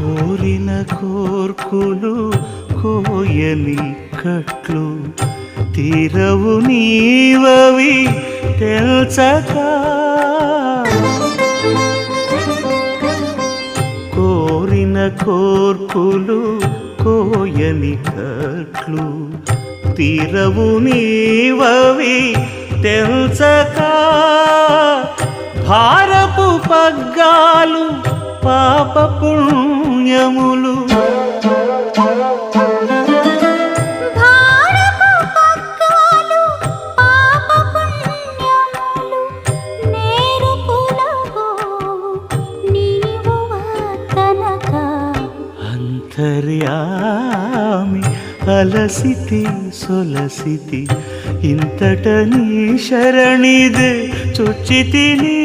కోరిన కోర్కులు కోయని కట్లు తీరవు నీవవి తెల్చక కోరిన కోర్కులు కోయని కట్లు తీరవు నీవవి తెల్చక భారపు పగ్గాలు పాప పుణ్యములు అంతర్యామి అలసితి సొలసితి ఇంతట నీ శరణిదే చొచ్చితిని